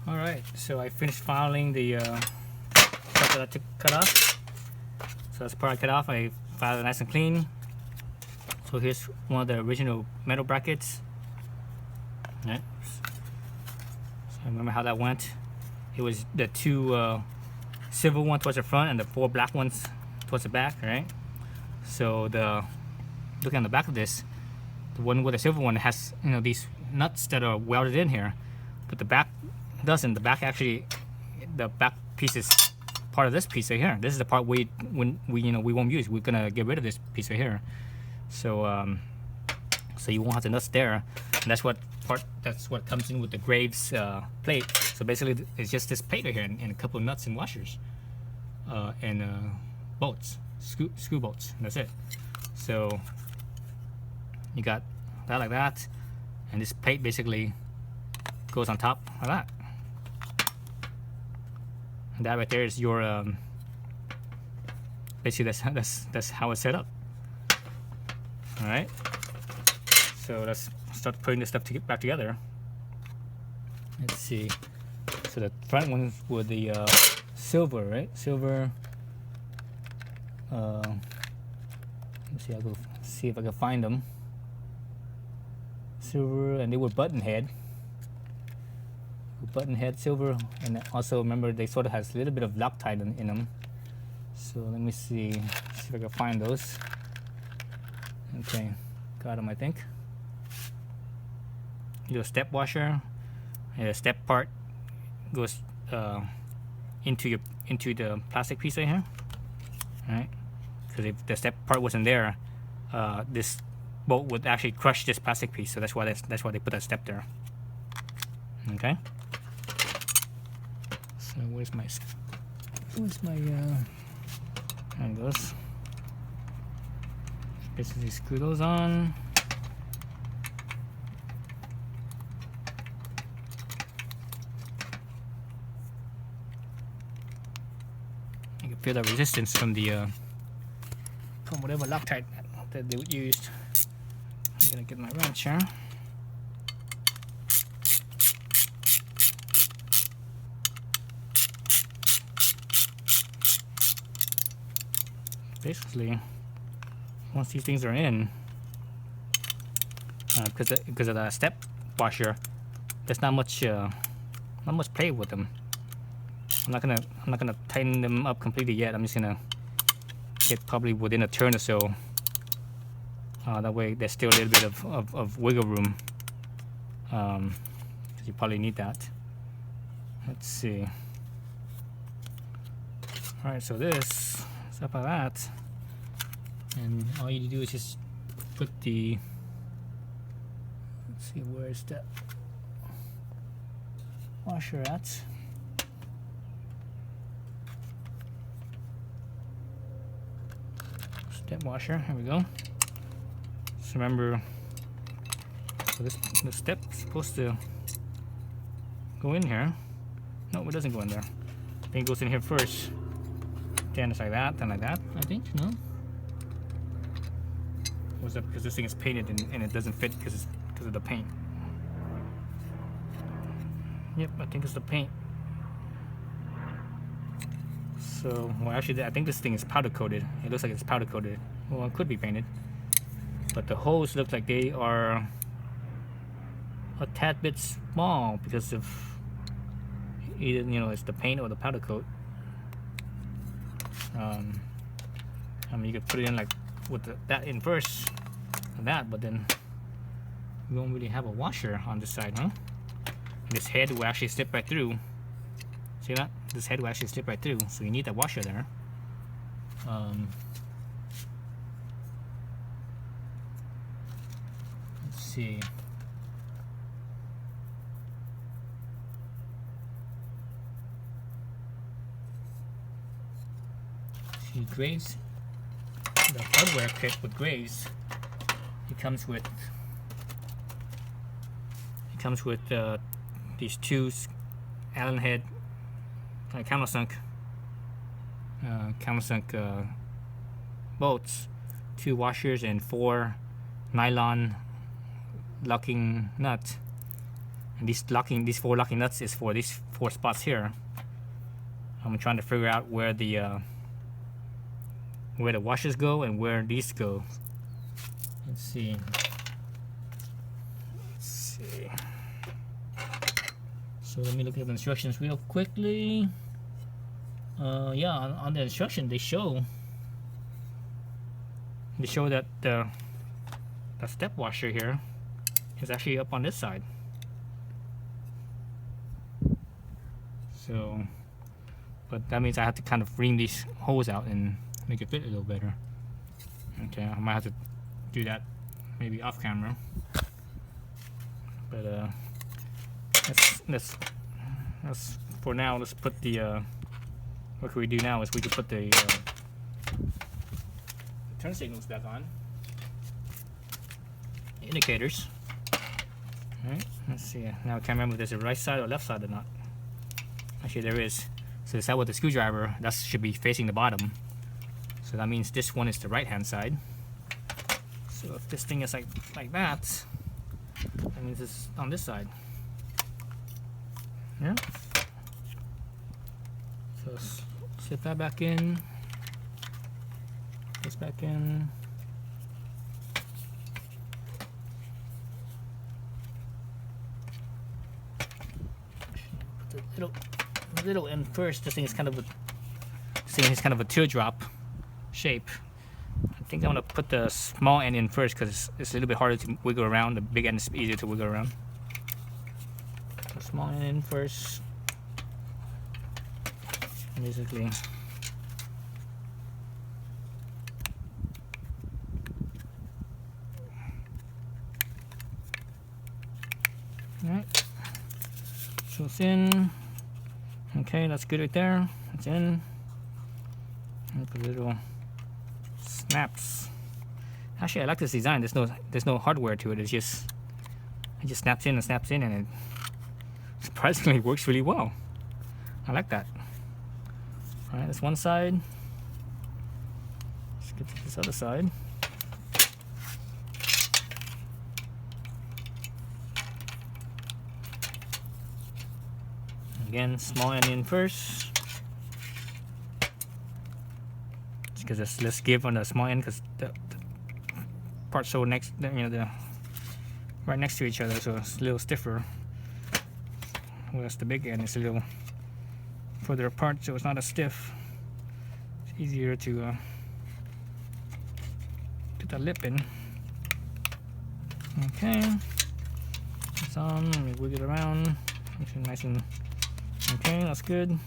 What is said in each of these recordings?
Alright, so I finished filing the stuff that I cut off. So that's the part I cut off. I filed it nice and clean. So here's one of the original metal brackets. Right. So I remember how that went. It was the two silver ones towards the front and the 4 black ones towards the back, right? So looking on the back of this, the one with the silver one has, you know, these nuts that are welded in here, but the back doesn't. The back actually, the back piece is part of this piece right here. This is the part we won't use. We're gonna get rid of this piece right here. So so you won't have the nuts there. And that's what comes in with the Graves plate. So basically, it's just this plate right here and a couple of nuts and washers and bolts, screw bolts. And that's it. So you got that like that, and this plate basically goes on top like that. And that right there is your basically that's how it's set up. All right. So let's start putting this stuff back together. Let's see. So the front ones were the silver, right? Silver. Let's see. I'll go see if I can find them. Silver, and they were button head silver, and also remember they sort of has a little bit of Loctite in them. So let me see if I can find those. Okay, got them, I think. Your step washer, and the step part goes into the plastic piece right here. All right, because if the step part wasn't there, this bolt would actually crush this plastic piece. So that's why they put that step there. Okay. So where's my there it goes. Basically screw those on. You can feel the resistance from whatever Loctite that they used. I'm gonna get my wrench here. Basically, once these things are in, because of the step washer, there's not much play with them. I'm not gonna tighten them up completely yet. I'm just gonna get probably within a turn or so. That way there's still a little bit of wiggle room. You probably need that. Let's see. All right, so this stuff like that, and all you do is just put the, let's see, where's that washer at? Step washer, here we go. So remember, so the step is supposed to go in here. No, it doesn't go in there. I think it goes in here first. Then it's like that, then like that, I think, no? Or is that because this thing is painted and it doesn't fit because of the paint? Yep, I think it's the paint. So, well, actually, I think this thing is powder coated. It looks like it's powder coated. Well, it could be painted. But the holes look like they are a tad bit small because of either, you know, it's the paint or the powder coat. I mean, you could put it in like with that in first, but then we don't really have a washer on this side, huh? And this head will actually slip right through. See that? This head will actually slip right through, so you need that washer there. Let's see. See, Graves, the hardware kit with Graves, it comes with these two Allen head countersunk bolts, 2 washers, and 4 nylon locking nuts. And these 4 locking nuts is for these 4 spots here. I'm trying to figure out where the washers go and where these go. Let's see. So let me look at the instructions real quickly. Yeah, on the instruction they show that the step washer here is actually up on this side. So, but that means I have to kind of ream these holes out and make it fit a little better. Okay, I might have to do that maybe off camera. But let's for now. Let's put the what can we do now is we can put the turn signals back on, the indicators. All right, let's see. Now I can't remember if there's a right side or left side or not. Actually, there is. So it's out with the screwdriver. That should be facing the bottom. So that means this one is the right hand side. So if this thing is like that, that means it's on this side. Yeah. So slip that back in. This back in. Put the little end first. This thing is kind of a teardrop shape. I think I'm gonna put the small end in first because it's a little bit harder to wiggle around. The big end is easier to wiggle around. The small end in first. Basically. Alright. So it's in. Okay, that's good right there. It's in. And put little snaps. Actually, I like this design. There's no hardware to it. It just snaps in and snaps in, and it surprisingly works really well. I like that. All right, that's one side. Let's get to this other side. Again, small end in first. Because let's give on the small end because the parts so next, the right next to each other, so it's a little stiffer. Whereas the big end is a little further apart, so it's not as stiff. It's easier to put the lip in. Okay, it's on. Let me wiggle it around. Makes it nice and okay. That's good.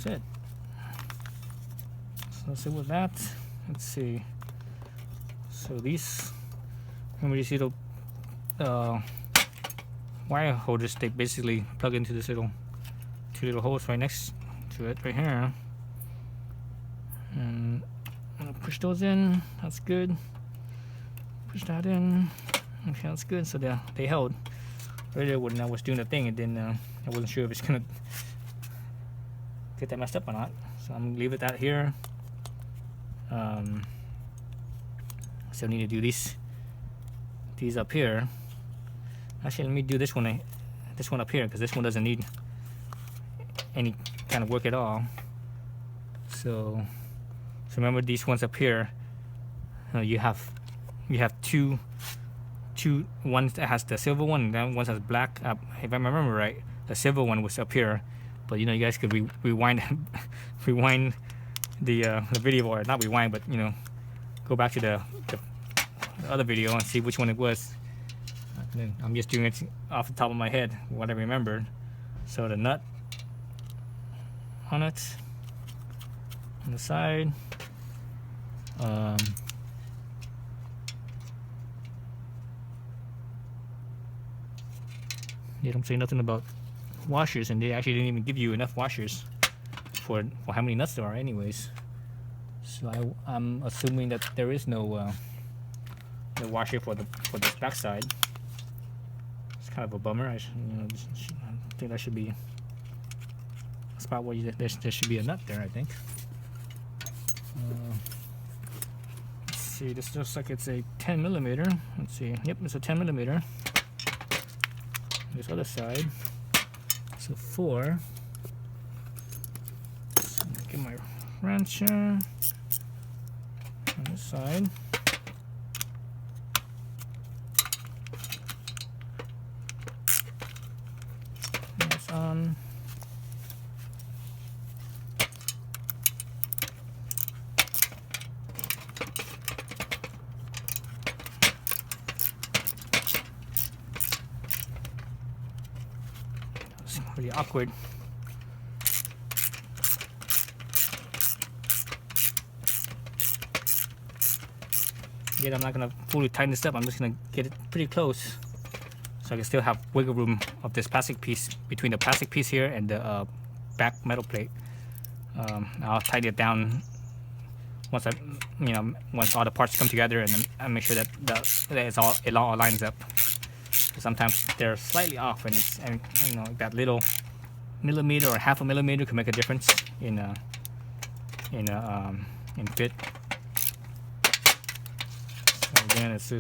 That's it. So let's see with that. Let's see. So these, remember these little wire holders, they basically plug into this two little holes right next to it right here. And I'm gonna push those in. That's good. Push that in. Okay, that's good. So they held. Earlier when I was doing the thing, and then I wasn't sure if it's gonna get that messed up or not. So I'm gonna leave it out here. So I need to do these up here. Actually, let me do this one up here because this one doesn't need any kind of work at all. So remember these ones up here. You have two ones that has the silver one, and then one has black. If I remember right, the silver one was up here. But you guys could rewind the video, or not rewind, but go back to the other video and see which one it was. I'm just doing it off the top of my head, what I remembered. So the nut on it, on the side. They don't say nothing about washers, and they actually didn't even give you enough washers for how many nuts there are anyways. So I'm assuming that there is no washer for this back side. It's kind of a bummer. I think that should be a spot where there should be a nut there, I think. see, this looks like it's a 10 millimeter. Let's see, yep, it's a 10 millimeter. This other side, so 4. So get my wrencher on this side. That's on. Pretty awkward. Again, I'm not gonna fully tighten this up. I'm just gonna get it pretty close, so I can still have wiggle room of this plastic piece between the plastic piece here and the back metal plate. I'll tighten it down once once all the parts come together, and then I make sure that it all lines up. Sometimes they're slightly off, and it's that little millimeter or half a millimeter can make a difference in fit. So again, it's a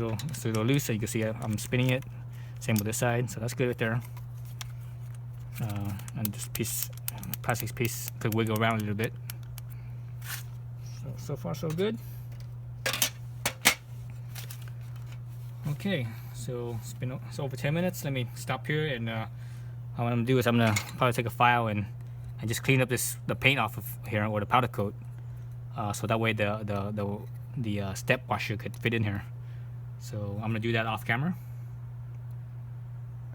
little loose, so you can see I'm spinning it. Same with this side, so that's good right there. And this plastic piece could wiggle around a little bit. So far so good. Okay. So it's over 10 minutes. Let me stop here, and what I'm gonna do is I'm gonna probably take a file and just clean up the paint off of here, or the powder coat, so that way the step washer could fit in here. So I'm gonna do that off camera.